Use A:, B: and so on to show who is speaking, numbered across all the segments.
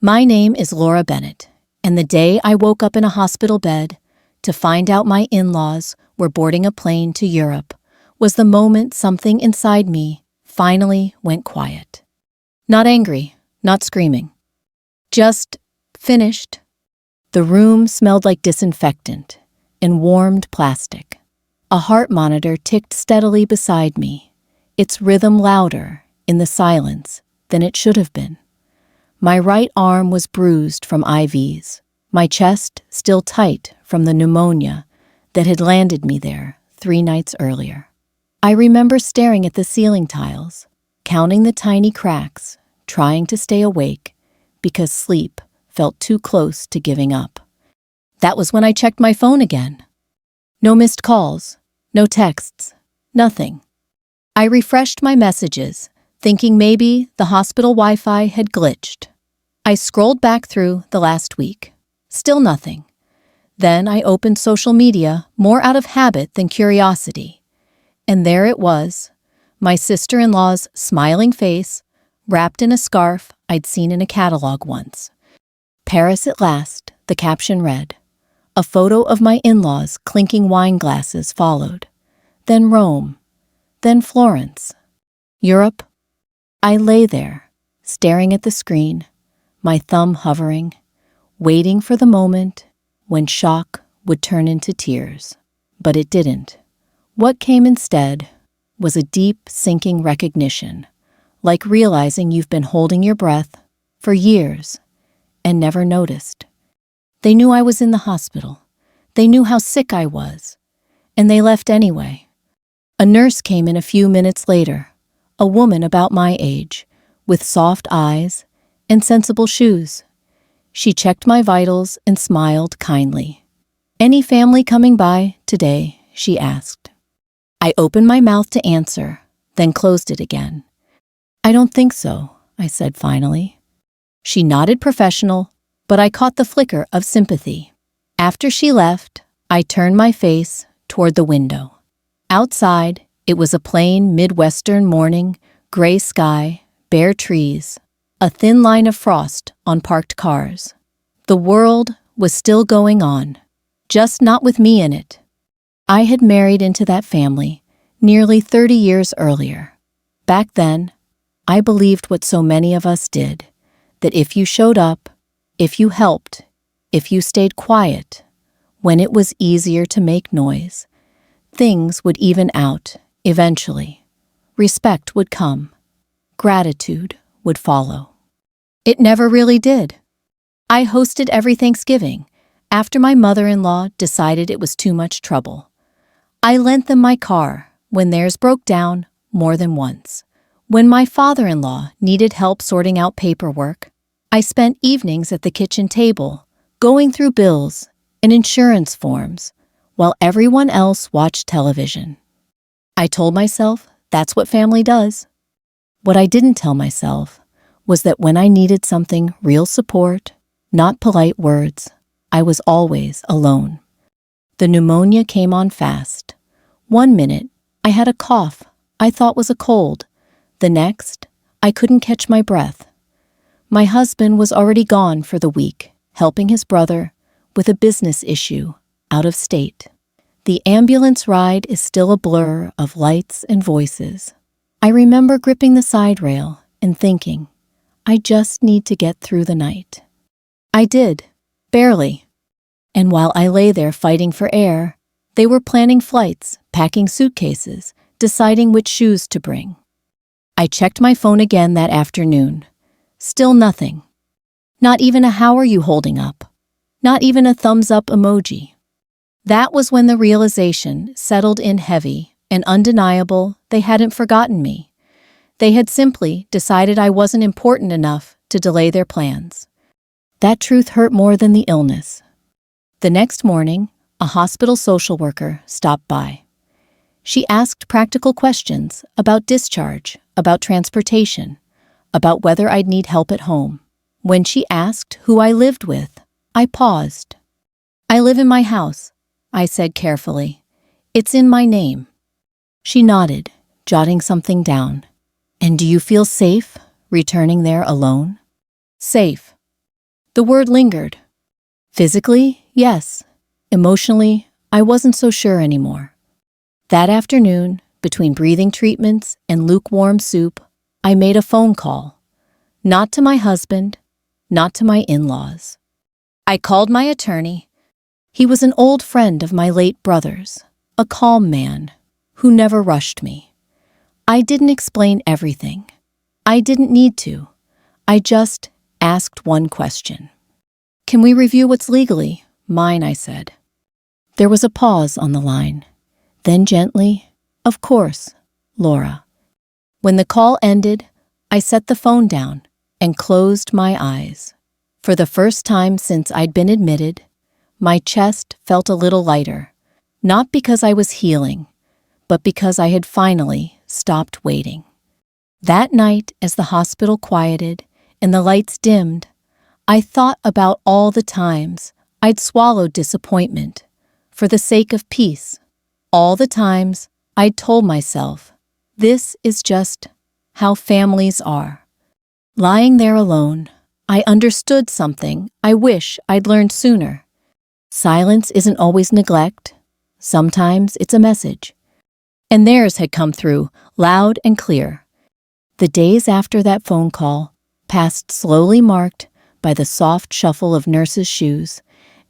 A: My name is Laura Bennett, and the day I woke up in a hospital bed to find out my in-laws were boarding a plane to Europe was the moment something inside me finally went quiet. Not angry, not screaming. Just finished. The room smelled like disinfectant and warmed plastic. A heart monitor ticked steadily beside me, its rhythm louder in the silence than it should have been. My right arm was bruised from IVs, my chest still tight from the pneumonia that had landed me there 3 nights earlier. I remember staring at the ceiling tiles, counting the tiny cracks, trying to stay awake because sleep felt too close to giving up. That was when I checked my phone again. No missed calls, no texts, nothing. I refreshed my messages, thinking maybe the hospital Wi-Fi had glitched. I scrolled back through the last week. Still nothing. Then I opened social media more out of habit than curiosity. And there it was, my sister-in-law's smiling face, wrapped in a scarf I'd seen in a catalog once. Paris at last, the caption read. A photo of my in-laws clinking wine glasses followed. Then Rome. Then Florence. Europe. I lay there, staring at the screen, my thumb hovering, waiting for the moment when shock would turn into tears. But it didn't. What came instead was a deep, sinking recognition, like realizing you've been holding your breath for years and never noticed. They knew I was in the hospital. They knew how sick I was, and they left anyway. A nurse came in a few minutes later, a woman about my age, with soft eyes and sensible shoes. She checked my vitals and smiled kindly. "Any family coming by today?" she asked. I opened my mouth to answer, then closed it again. "I don't think so," I said finally. She nodded professional, but I caught the flicker of sympathy. After she left, I turned my face toward the window. Outside, it was a plain Midwestern morning, gray sky, bare trees, a thin line of frost on parked cars. The world was still going on, just not with me in it. I had married into that family nearly 30 years earlier. Back then, I believed what so many of us did, that if you showed up, if you helped, if you stayed quiet, when it was easier to make noise, things would even out eventually. Respect would come. Gratitude would follow. It never really did. I hosted every Thanksgiving after my mother-in-law decided it was too much trouble. I lent them my car when theirs broke down more than once. When my father-in-law needed help sorting out paperwork, I spent evenings at the kitchen table going through bills and insurance forms while everyone else watched television. I told myself that's what family does. What I didn't tell myself was that when I needed something real support, not polite words, I was always alone. The pneumonia came on fast. 1 minute, I had a cough I thought was a cold. The next, I couldn't catch my breath. My husband was already gone for the week, helping his brother with a business issue out of state. The ambulance ride is still a blur of lights and voices. I remember gripping the side rail and thinking, I just need to get through the night. I did, barely. And while I lay there fighting for air, they were planning flights, packing suitcases, deciding which shoes to bring. I checked my phone again that afternoon. Still nothing. Not even a "how are you holding up?" Not even a thumbs up emoji. That was when the realization settled in heavy and undeniable they hadn't forgotten me. They had simply decided I wasn't important enough to delay their plans. That truth hurt more than the illness. The next morning, a hospital social worker stopped by. She asked practical questions about discharge, about transportation, about whether I'd need help at home. When she asked who I lived with, I paused. "I live in my house," I said carefully. "It's in my name." She nodded, jotting something down. "And do you feel safe returning there alone?" "Safe," The word lingered. Physically, yes. Emotionally, I wasn't so sure anymore. That afternoon, between breathing treatments and lukewarm soup, I made a phone call. Not to my husband, not to my in-laws. I called my attorney. He was an old friend of my late brother's, a calm man who never rushed me. I didn't explain everything. I didn't need to. I just asked one question. Can we review what's legally mine, I said. There was a pause on the line. Then gently, of course, Laura. When the call ended, I set the phone down and closed my eyes. For the first time since I'd been admitted, my chest felt a little lighter, not because I was healing, but because I had finally stopped waiting. That night, as the hospital quieted and the lights dimmed, I thought about all the times I'd swallowed disappointment for the sake of peace, all the times I'd told myself, this is just how families are. Lying there alone, I understood something I wish I'd learned sooner. Silence isn't always neglect. Sometimes it's a message. And theirs had come through, loud and clear. The days after that phone call passed slowly, marked by the soft shuffle of nurses' shoes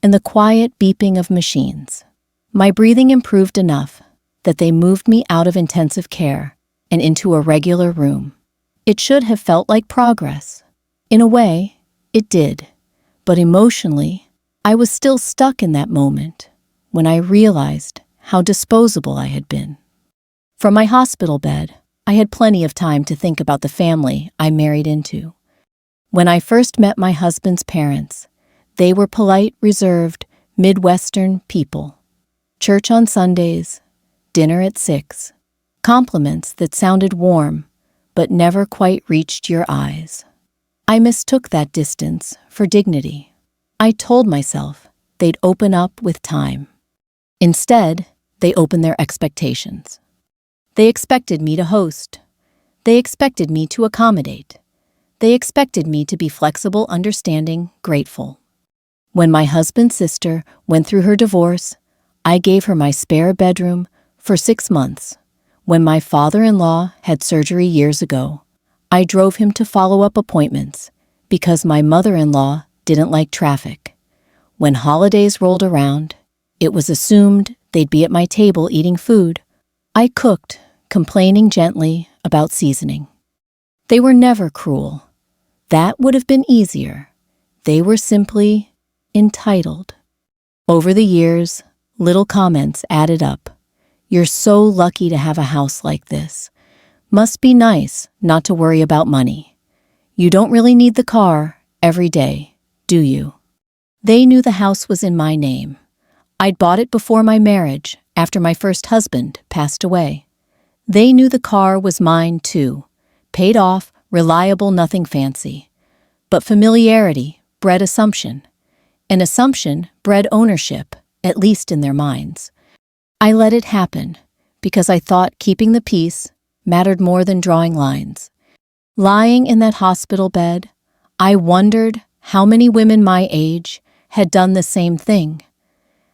A: and the quiet beeping of machines. My breathing improved enough that they moved me out of intensive care and into a regular room. It should have felt like progress. In a way, it did. But emotionally, I was still stuck in that moment when I realized how disposable I had been. From my hospital bed, I had plenty of time to think about the family I married into. When I first met my husband's parents, they were polite, reserved, Midwestern people. Church on Sundays, dinner at 6, compliments that sounded warm but never quite reached your eyes. I mistook that distance for dignity. I told myself they'd open up with time. Instead, they opened their expectations. They expected me to host. They expected me to accommodate. They expected me to be flexible, understanding, grateful. When my husband's sister went through her divorce, I gave her my spare bedroom for 6 months. When my father-in-law had surgery years ago, I drove him to follow-up appointments because my mother-in-law didn't like traffic. When holidays rolled around, it was assumed they'd be at my table eating food. I cooked, complaining gently about seasoning. They were never cruel. That would have been easier. They were simply entitled. Over the years, little comments added up. You're so lucky to have a house like this. Must be nice not to worry about money. You don't really need the car every day, do you? They knew the house was in my name. I'd bought it before my marriage, after my first husband passed away. They knew the car was mine too. Paid off, reliable, nothing fancy. But familiarity bred assumption. An assumption bred ownership, at least in their minds. I let it happen because I thought keeping the peace mattered more than drawing lines. Lying in that hospital bed, I wondered how many women my age had done the same thing.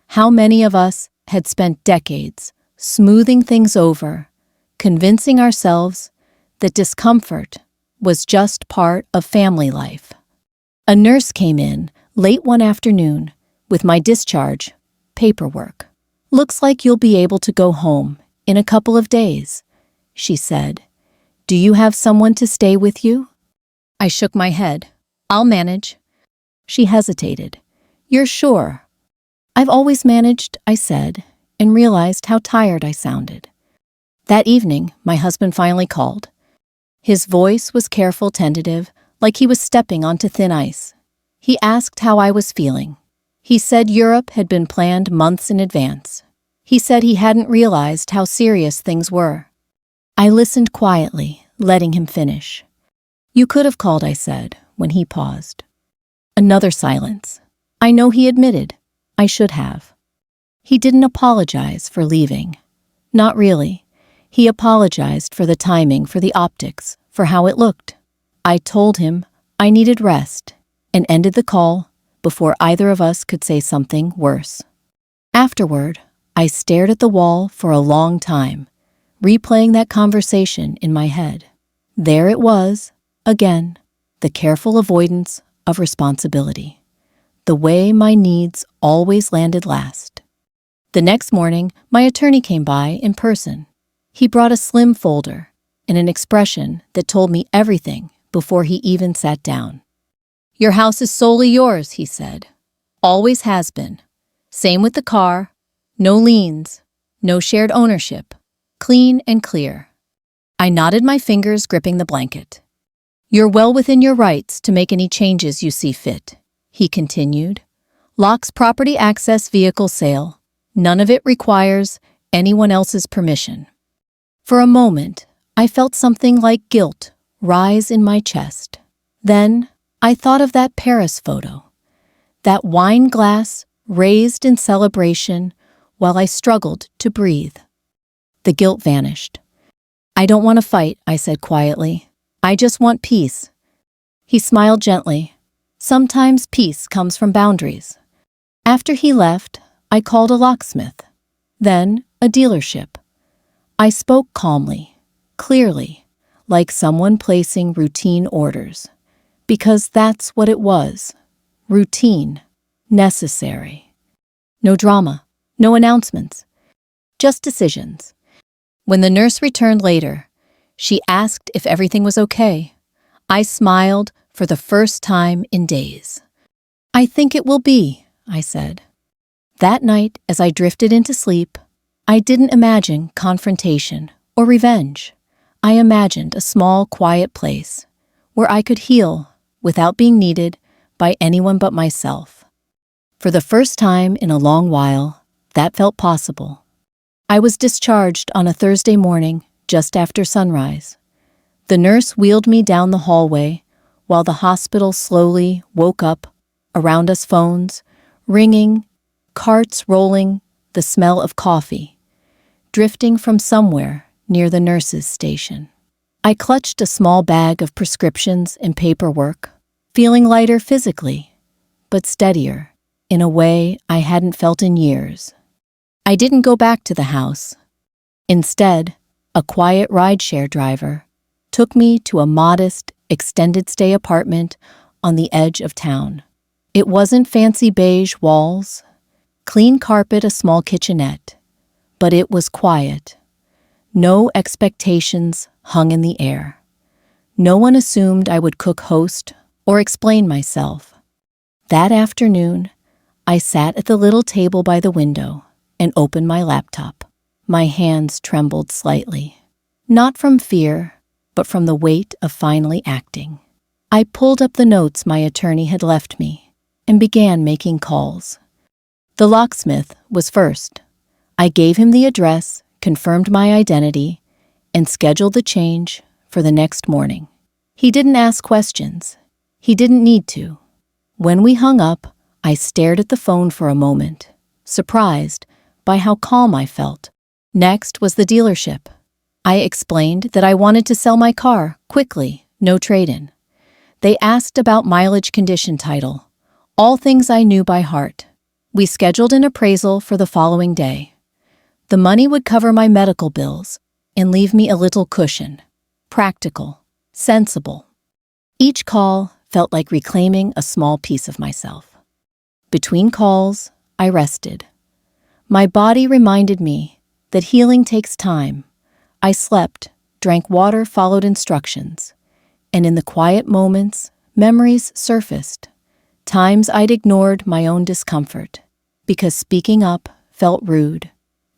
A: How many of us had spent decades smoothing things over, convincing ourselves that discomfort was just part of family life. A nurse came in late one afternoon with my discharge paperwork. Looks like you'll be able to go home in a couple of days, she said. Do you have someone to stay with you? I shook my head. I'll manage. She hesitated. You're sure? I've always managed, I said, and realized how tired I sounded. That evening, my husband finally called. His voice was careful, tentative, like he was stepping onto thin ice. He asked how I was feeling. He said Europe had been planned months in advance. He said he hadn't realized how serious things were. I listened quietly, letting him finish. You could have called, I said, when he paused. Another silence. I know he admitted. I should have. He didn't apologize for leaving. Not really. He apologized for the timing, for the optics, for how it looked. I told him I needed rest, and ended the call before either of us could say something worse. Afterward, I stared at the wall for a long time, replaying that conversation in my head. There it was, again, the careful avoidance of responsibility. The way my needs always landed last. The next morning, my attorney came by in person. He brought a slim folder and an expression that told me everything before he even sat down. "Your house is solely yours," he said. "Always has been. Same with the car. No liens. No shared ownership. Clean and clear." I nodded my fingers, gripping the blanket. "You're well within your rights to make any changes you see fit," he continued. "Locke's property access vehicle sale. None of it requires anyone else's permission." For a moment, I felt something like guilt rise in my chest. Then I thought of that Paris photo, that wine glass raised in celebration while I struggled to breathe. The guilt vanished. "I don't want to fight," I said quietly. "I just want peace." He smiled gently. "Sometimes peace comes from boundaries." After he left, I called a locksmith, then a dealership. I spoke calmly, clearly, like someone placing routine orders, because that's what it was. Routine, necessary. No drama, no announcements, just decisions. When the nurse returned later, she asked if everything was okay. I smiled for the first time in days. "I think it will be," I said. That night, as I drifted into sleep, I didn't imagine confrontation or revenge. I imagined a small, quiet place where I could heal without being needed by anyone but myself. For the first time in a long while, that felt possible. I was discharged on a Thursday morning just after sunrise. The nurse wheeled me down the hallway while the hospital slowly woke up around us, phones ringing, carts rolling, the smell of coffee drifting from somewhere near the nurses' station. I clutched a small bag of prescriptions and paperwork, feeling lighter physically, but steadier in a way I hadn't felt in years. I didn't go back to the house. Instead, a quiet rideshare driver took me to a modest, extended-stay apartment on the edge of town. It wasn't fancy beige walls, clean carpet, a small kitchenette, but it was quiet. No expectations hung in the air. No one assumed I would cook, host, or explain myself. That afternoon, I sat at the little table by the window and opened my laptop. My hands trembled slightly, not from fear, but from the weight of finally acting. I pulled up the notes my attorney had left me and began making calls. The locksmith was first. I gave him the address, confirmed my identity, and scheduled the change for the next morning. He didn't ask questions. He didn't need to. When we hung up, I stared at the phone for a moment, surprised by how calm I felt. Next was the dealership. I explained that I wanted to sell my car quickly, no trade-in. They asked about mileage, condition, title, all things I knew by heart. We scheduled an appraisal for the following day. The money would cover my medical bills and leave me a little cushion. Practical, sensible. Each call felt like reclaiming a small piece of myself. Between calls, I rested. My body reminded me that healing takes time. I slept, drank water, followed instructions, and in the quiet moments, memories surfaced. Times I'd ignored my own discomfort because speaking up felt rude.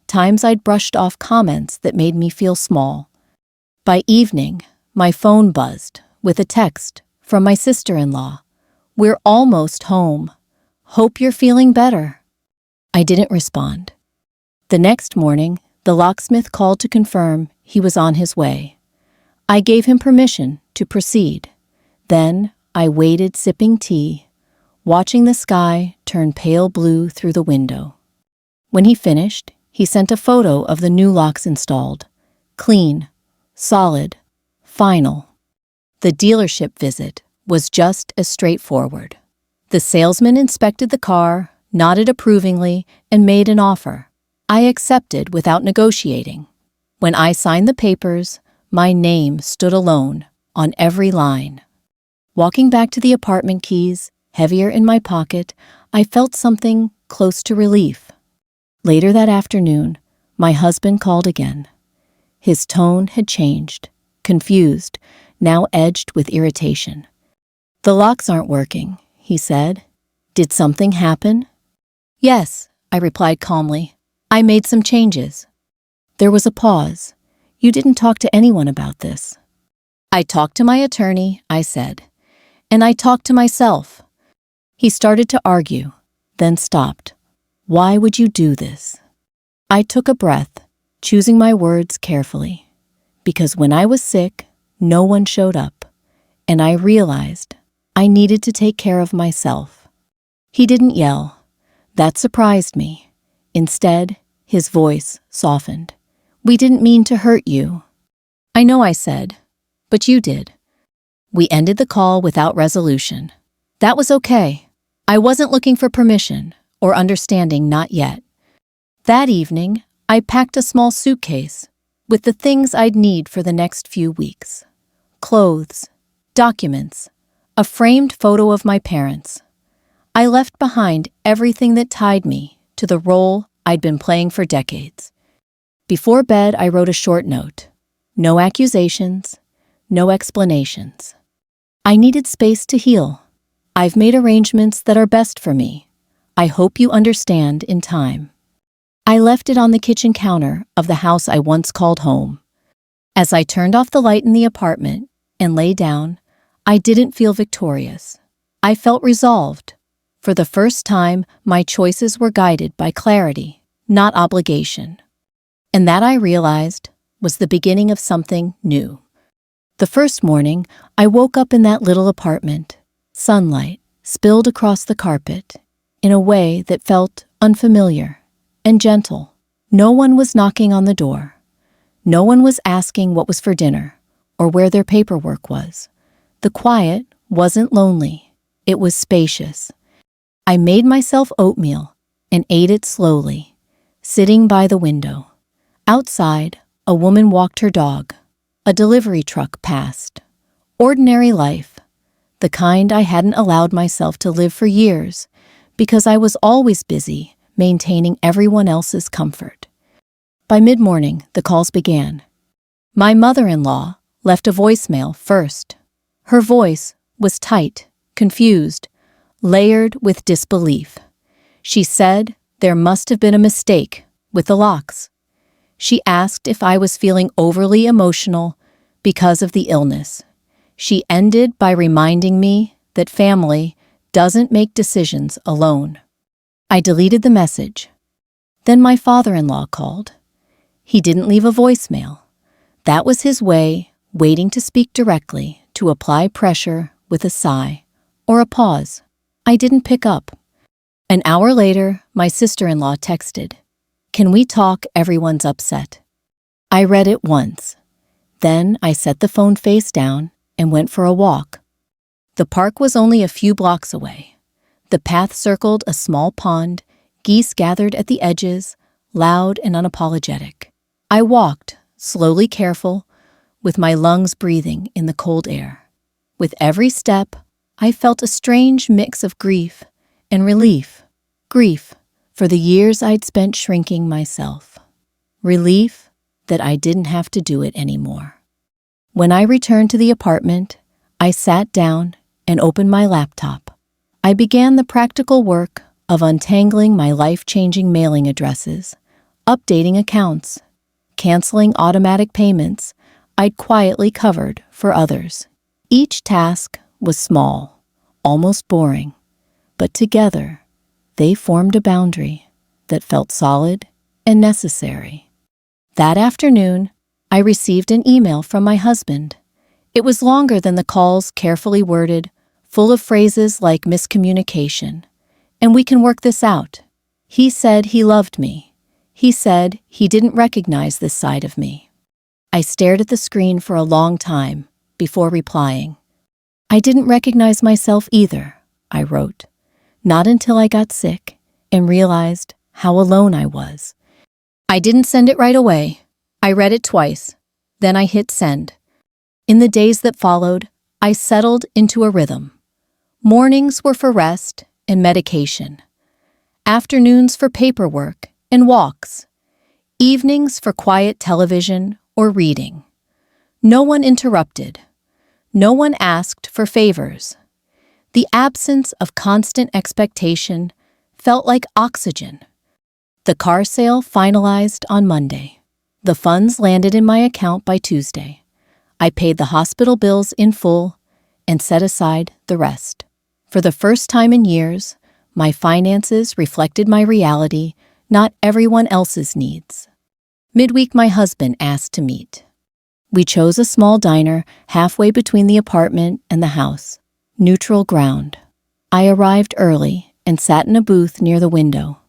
A: Times I'd brushed off comments that made me feel small. By evening, my phone buzzed with a text from my sister-in-law. "We're almost home. Hope you're feeling better." I didn't respond. The next morning, the locksmith called to confirm he was on his way. I gave him permission to proceed. Then I waited, sipping tea, watching the sky turn pale blue through the window. When he finished, he sent a photo of the new locks installed. Clean, solid, final. The dealership visit was just as straightforward. The salesman inspected the car, nodded approvingly, and made an offer. I accepted without negotiating. When I signed the papers, my name stood alone on every line. Walking back to the apartment keys, heavier in my pocket, I felt something close to relief. Later that afternoon, my husband called again. His tone had changed, confused, now edged with irritation. "The locks aren't working," he said. "Did something happen?" "Yes," I replied calmly. "I made some changes." There was a pause. "You didn't talk to anyone about this." "I talked to my attorney," I said. "And I talked to myself." He started to argue, then stopped. "Why would you do this?" I took a breath, choosing my words carefully. Because when I was sick, no one showed up, and I realized I needed to take care of myself. He didn't yell. That surprised me. Instead, his voice softened. "We didn't mean to hurt you." "I know," I said, "but you did." We ended the call without resolution. That was okay. I wasn't looking for permission or understanding, not yet. That evening, I packed a small suitcase with the things I'd need for the next few weeks. Clothes, documents, a framed photo of my parents. I left behind everything that tied me to the role I'd been playing for decades. Before bed, I wrote a short note. No accusations, no explanations. I needed space to heal. I've made arrangements that are best for me. I hope you understand in time. I left it on the kitchen counter of the house I once called home. As I turned off the light in the apartment and lay down, I didn't feel victorious. I felt resolved. For the first time, my choices were guided by clarity, not obligation. And that, I realized, was the beginning of something new. The first morning, I woke up in that little apartment. Sunlight spilled across the carpet in a way that felt unfamiliar and gentle. No one was knocking on the door. No one was asking what was for dinner or where their paperwork was. The quiet wasn't lonely. It was spacious. I made myself oatmeal and ate it slowly, sitting by the window. Outside, a woman walked her dog. A delivery truck passed. Ordinary life, the kind I hadn't allowed myself to live for years because I was always busy maintaining everyone else's comfort. By mid-morning, the calls began. My mother-in-law left a voicemail first. Her voice was tight, confused, layered with disbelief. She said there must have been a mistake with the locks. She asked if I was feeling overly emotional because of the illness. She ended by reminding me that family doesn't make decisions alone. I deleted the message. Then my father-in-law called. He didn't leave a voicemail. That was his way, waiting to speak directly, to apply pressure with a sigh or a pause. I didn't pick up. An hour later, my sister-in-law texted, "Can we talk? Everyone's upset." I read it once. Then I set the phone face down and went for a walk. The park was only a few blocks away. The path circled a small pond, geese gathered at the edges, loud and unapologetic. I walked, slowly careful, with my lungs breathing in the cold air. With every step, I felt a strange mix of grief and relief. Grief for the years I'd spent shrinking myself. Relief that I didn't have to do it anymore. When I returned to the apartment, I sat down and opened my laptop. I began the practical work of untangling my life-changing mailing addresses, updating accounts, canceling automatic payments I'd quietly covered for others. Each task was small, almost boring, but together they formed a boundary that felt solid and necessary. That afternoon, I received an email from my husband. It was longer than the calls, carefully worded, full of phrases like miscommunication. "And we can work this out." He said he loved me. He said he didn't recognize this side of me. I stared at the screen for a long time before replying. "I didn't recognize myself either," I wrote. Not until I got sick and realized how alone I was. I didn't send it right away. I read it twice. Then I hit send. In the days that followed, I settled into a rhythm. Mornings were for rest and medication. Afternoons for paperwork and walks. Evenings for quiet television or reading. No one interrupted. No one asked for favors. The absence of constant expectation felt like oxygen. The car sale finalized on Monday. The funds landed in my account by Tuesday. I paid the hospital bills in full and set aside the rest. For the first time in years, my finances reflected my reality, not everyone else's needs. Midweek, my husband asked to meet. We chose a small diner halfway between the apartment and the house. Neutral ground. I arrived early and sat in a booth near the window.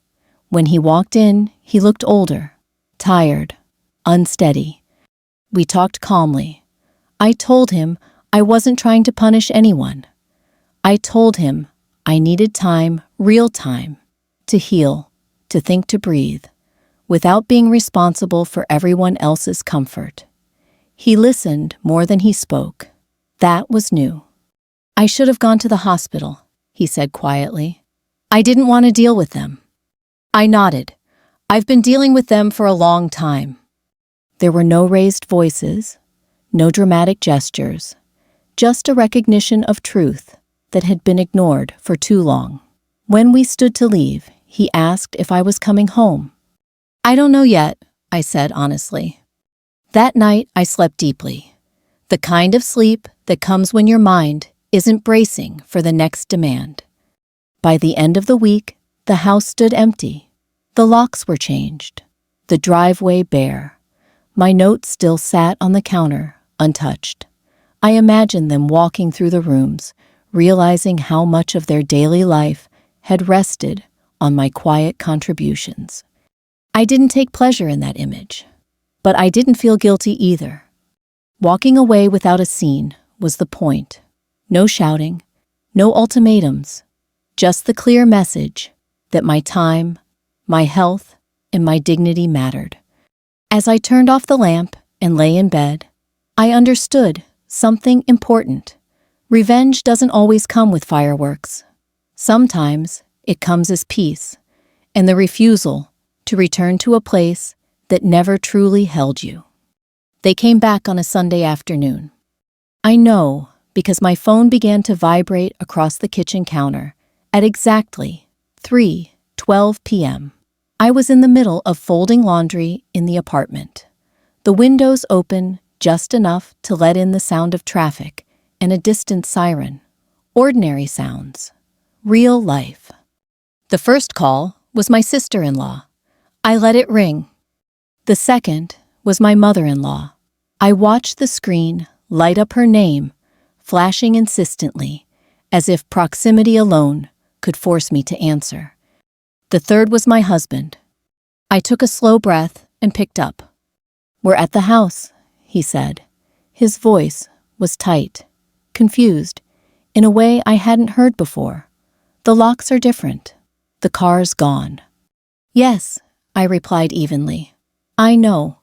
A: When he walked in, he looked older, tired, unsteady. We talked calmly. I told him I wasn't trying to punish anyone. I told him I needed time, real time, to heal, to think, to breathe, without being responsible for everyone else's comfort. He listened more than he spoke. That was new. I should have gone to the hospital, he said quietly. I didn't want to deal with them. I nodded. I've been dealing with them for a long time. There were no raised voices, no dramatic gestures, just a recognition of truth that had been ignored for too long. When we stood to leave, he asked if I was coming home. I don't know yet, I said honestly. That night, I slept deeply. The kind of sleep that comes when your mind isn't bracing for the next demand. By the end of the week, the house stood empty. The locks were changed. The driveway bare. My notes still sat on the counter, untouched. I imagined them walking through the rooms, realizing how much of their daily life had rested on my quiet contributions. I didn't take pleasure in that image, but I didn't feel guilty either. Walking away without a scene was the point. No shouting, no ultimatums, just the clear message that my time, my health, and my dignity mattered. As I turned off the lamp and lay in bed, I understood something important. Revenge doesn't always come with fireworks. Sometimes it comes as peace and the refusal to return to a place that never truly held you. They came back on a Sunday afternoon. I know because my phone began to vibrate across the kitchen counter at exactly 3:12 p.m. I was in the middle of folding laundry in the apartment. The windows open just enough to let in the sound of traffic and a distant siren. Ordinary sounds. Real life. The first call was my sister-in-law. I let it ring. The second was my mother-in-law. I watched the screen light up her name, flashing insistently, as if proximity alone could force me to answer. The third was my husband. I took a slow breath and picked up. "We're at the house," he said. His voice was tight, confused, in a way I hadn't heard before. "The locks are different. The car's gone." "Yes," I replied evenly. "I know."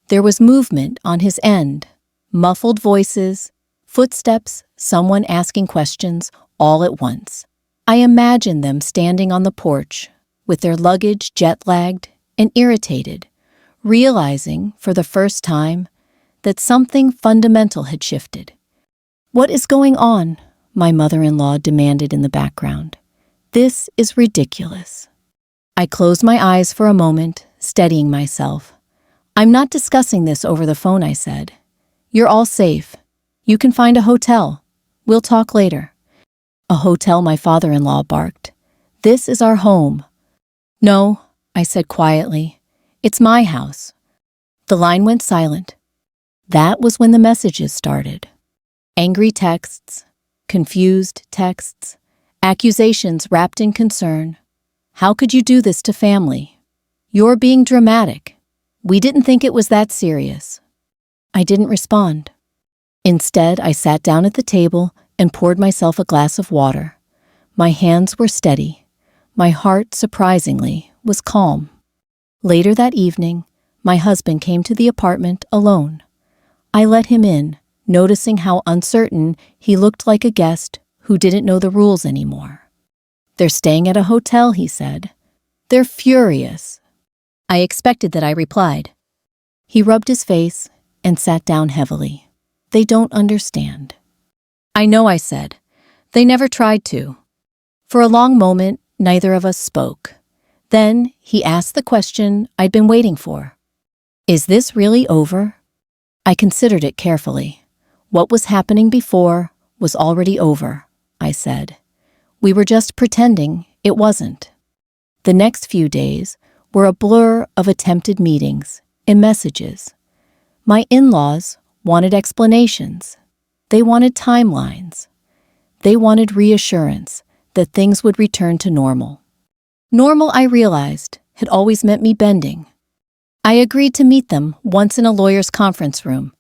A: There was movement on his end, muffled voices, footsteps, someone asking questions all at once. I imagined them standing on the porch, with their luggage jet-lagged and irritated, realizing for the first time that something fundamental had shifted. "What is going on?" my mother-in-law demanded in the background. "This is ridiculous." I closed my eyes for a moment, steadying myself. "I'm not discussing this over the phone," I said. "You're all safe. You can find a hotel. We'll talk later." "A hotel," my father-in-law barked. "This is our home." "No," I said quietly. "It's my house." The line went silent. That was when the messages started. Angry texts, confused texts, accusations wrapped in concern. "How could you do this to family? You're being dramatic. We didn't think it was that serious." I didn't respond. Instead, I sat down at the table and poured myself a glass of water. My hands were steady. My heart, surprisingly, was calm. Later that evening, my husband came to the apartment alone. I let him in, noticing how uncertain he looked, like a guest who didn't know the rules anymore. "They're staying at a hotel," he said. "They're furious." I expected that, I replied. He rubbed his face and sat down heavily. "They don't understand." "I know," I said. "They never tried to." For a long moment, neither of us spoke. Then he asked the question I'd been waiting for. "Is this really over?" I considered it carefully. "What was happening before was already over," I said. "We were just pretending it wasn't." The next few days were a blur of attempted meetings and messages. My in-laws wanted explanations. They wanted timelines. They wanted reassurance that things would return to normal. Normal, I realized, had always meant me bending. I agreed to meet them once in a lawyer's conference room.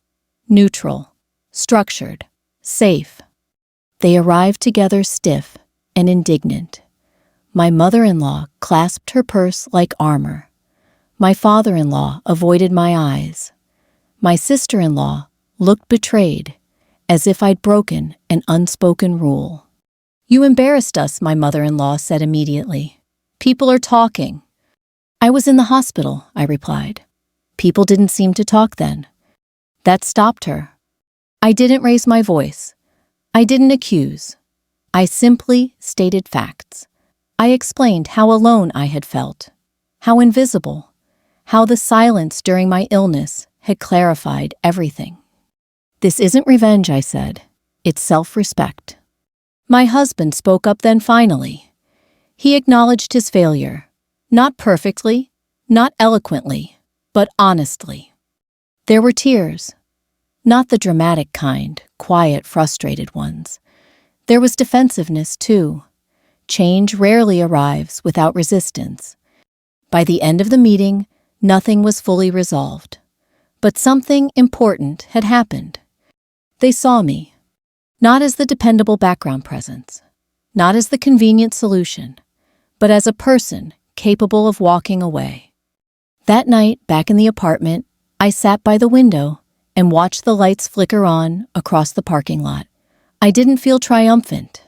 A: Neutral, structured, safe. They arrived together, stiff and indignant. My mother-in-law clasped her purse like armor. My father-in-law avoided my eyes. My sister-in-law looked betrayed, as if I'd broken an unspoken rule. "You embarrassed us," my mother-in-law said immediately. "People are talking." "I was in the hospital," I replied. "People didn't seem to talk then." That stopped her. I didn't raise my voice. I didn't accuse. I simply stated facts. I explained how alone I had felt, how invisible, how the silence during my illness had clarified everything. "This isn't revenge," I said. "It's self-respect." My husband spoke up then finally. He acknowledged his failure, not perfectly, not eloquently, but honestly. There were tears, not the dramatic kind, quiet, frustrated ones. There was defensiveness, too. Change rarely arrives without resistance. By the end of the meeting, nothing was fully resolved. But something important had happened. They saw me, not as the dependable background presence, not as the convenient solution, but as a person capable of walking away. That night, back in the apartment, I sat by the window and watched the lights flicker on across the parking lot. I didn't feel triumphant.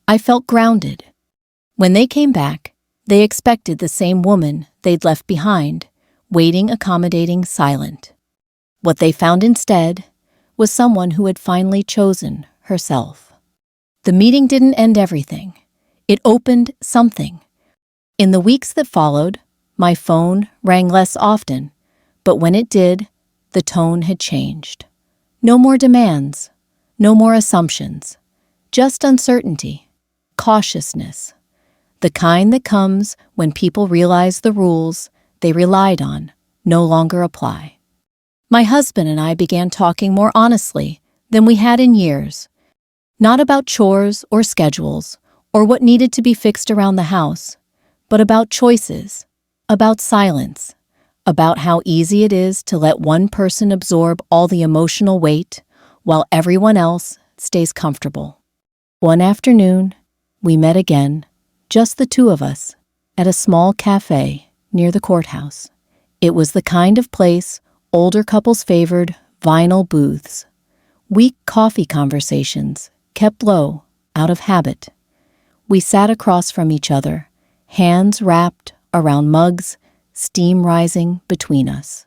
A: I felt grounded. When they came back, they expected the same woman they'd left behind, waiting, accommodating, silent. What they found instead was someone who had finally chosen herself. The meeting didn't end everything. It opened something. In the weeks that followed, my phone rang less often, but when it did, the tone had changed. No more demands, no more assumptions, just uncertainty, cautiousness, the kind that comes when people realize the rules they relied on no longer apply. My husband and I began talking more honestly than we had in years, not about chores or schedules or what needed to be fixed around the house, but about choices, about silence, about how easy it is to let one person absorb all the emotional weight while everyone else stays comfortable. One afternoon, we met again, just the two of us, at a small cafe near the courthouse. It was the kind of place older couples favored, vinyl booths. Weak coffee conversations, kept low, out of habit. We sat across from each other, hands wrapped around mugs, steam rising between us.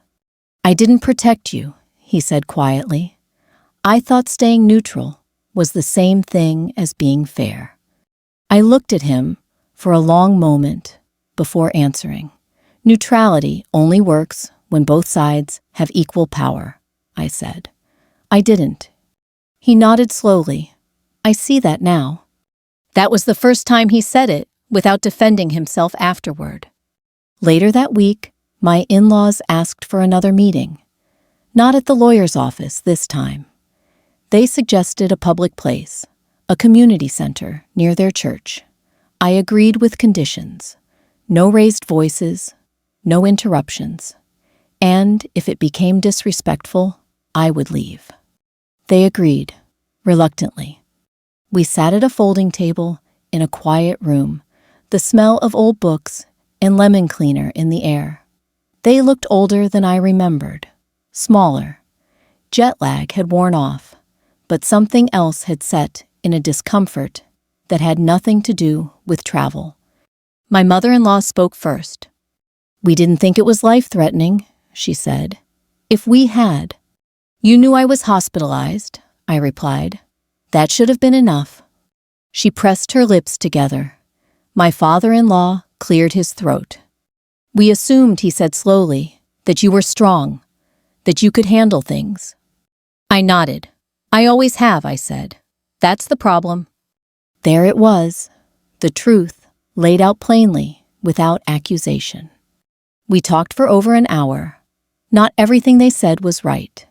A: "I didn't protect you," he said quietly. "I thought staying neutral was the same thing as being fair." I looked at him for a long moment before answering. "Neutrality only works when both sides have equal power," I said. "I didn't." He nodded slowly. "I see that now." That was the first time he said it without defending himself afterward. Later that week, my in-laws asked for another meeting. Not at the lawyer's office this time. They suggested a public place, a community center near their church. I agreed with conditions. No raised voices, no interruptions. And if it became disrespectful, I would leave. They agreed, reluctantly. We sat at a folding table in a quiet room, the smell of old books and lemon cleaner in the air. They looked older than I remembered, smaller. Jet lag had worn off, but something else had set in a discomfort that had nothing to do with travel. My mother-in-law spoke first. "We didn't think it was life-threatening," she said. "If we had." "You knew I was hospitalized," I replied. "That should have been enough." She pressed her lips together. My father-in-law cleared his throat. "We assumed," he said slowly, "that you were strong, that you could handle things." I nodded. "I always have," I said. "That's the problem." There it was, the truth, laid out plainly, without accusation. We talked for over an hour. Not everything they said was right.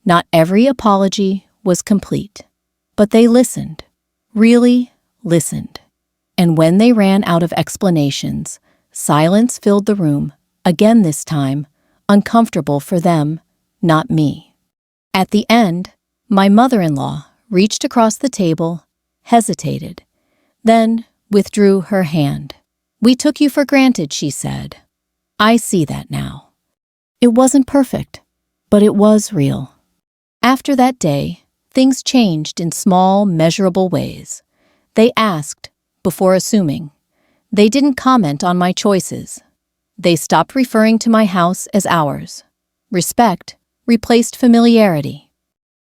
A: Not every apology was complete. But they listened, really listened. And when they ran out of explanations, silence filled the room, again this time, uncomfortable for them, not me. At the end, my mother-in-law reached across the table, hesitated, then withdrew her hand. "We took you for granted," she said. "I see that now." It wasn't perfect, but it was real. After that day, things changed in small, measurable ways. They asked, before assuming. They didn't comment on my choices. They stopped referring to my house as ours. Respect replaced familiarity.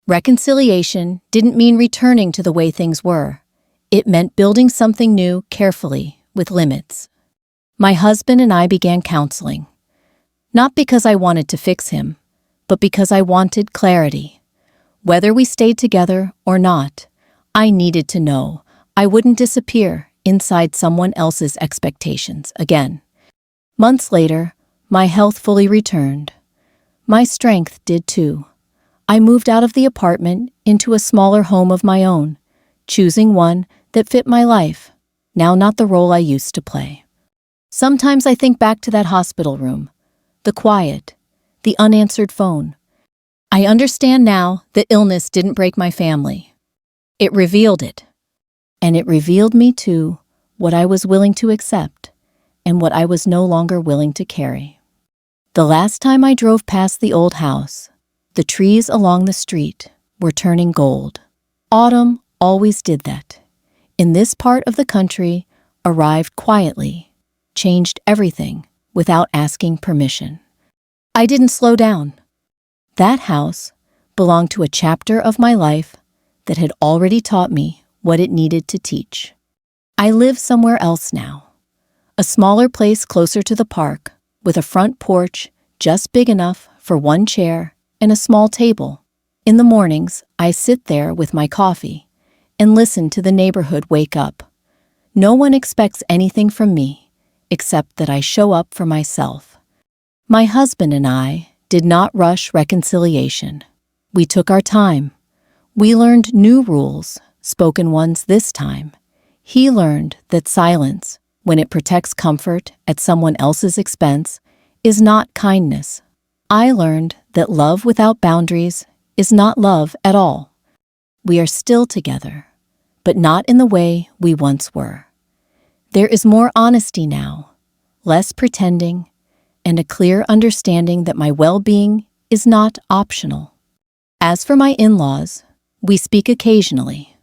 A: Reconciliation didn't mean returning to the way things were. It meant building something new carefully, with limits. My husband and I began counseling. Not because I wanted to fix him, but because I wanted clarity. Whether we stayed together or not, I needed to know I wouldn't disappear inside someone else's expectations again. Months later, my health fully returned. My strength did too. I moved out of the apartment into a smaller home of my own, choosing one that fit my life, now not the role I used to play. Sometimes I think back to that hospital room, the quiet, the unanswered phone. I understand now that illness didn't break my family. It revealed it. And it revealed me too what I was willing to accept and what I was no longer willing to carry. The last time I drove past the old house, the trees along the street were turning gold. Autumn always did that. In this part of the country, arrived quietly, changed everything without asking permission. I didn't slow down. That house belonged to a chapter of my life that had already taught me what it needed to teach. I live somewhere else now. A smaller place closer to the park, with a front porch just big enough for one chair and a small table. In the mornings, I sit there with my coffee and listen to the neighborhood wake up. No one expects anything from me, except that I show up for myself. My husband and I did not rush reconciliation. We took our time. We learned new rules, spoken ones this time. He learned that silence, when it protects comfort at someone else's expense, is not kindness. I learned that love without boundaries is not love at all. We are still together, but not in the way we once were. There is more honesty now, less pretending, and a clear understanding that my well-being is not optional. As for my in-laws, we speak occasionally.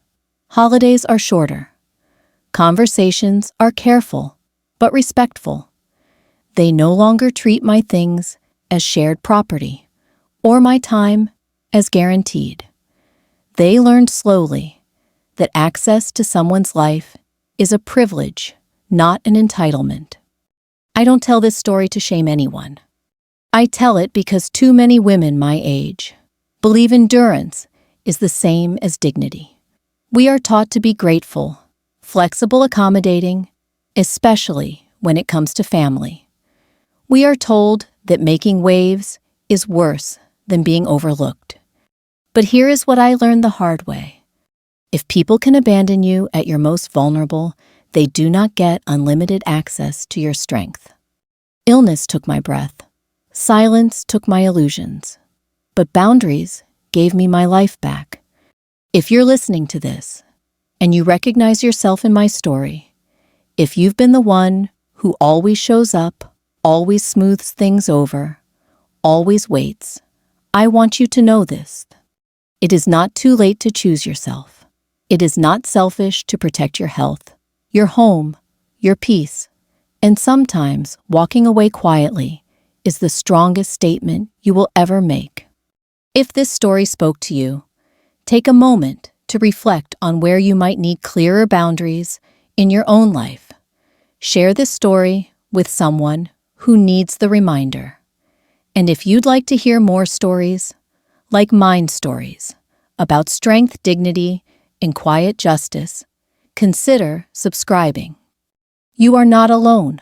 A: Holidays are shorter. Conversations are careful, but respectful. They no longer treat my things as shared property, or my time as guaranteed. They learned slowly that access to someone's life is a privilege, not an entitlement. I don't tell this story to shame anyone. I tell it because too many women my age believe endurance is the same as dignity. We are taught to be grateful, flexible, accommodating, especially when it comes to family. We are told that making waves is worse than being overlooked. But here is what I learned the hard way. If people can abandon you at your most vulnerable, they do not get unlimited access to your strength. Illness took my breath. Silence took my illusions. But boundaries gave me my life back. If you're listening to this, and you recognize yourself in my story, if you've been the one who always shows up, always smooths things over, always waits, I want you to know this. It is not too late to choose yourself. It is not selfish to protect your health, your home, your peace, and sometimes walking away quietly is the strongest statement you will ever make. If this story spoke to you, take a moment to reflect on where you might need clearer boundaries in your own life. Share this story with someone who needs the reminder. And if you'd like to hear more stories, like mine stories, about strength, dignity, and quiet justice, consider subscribing. You are not alone.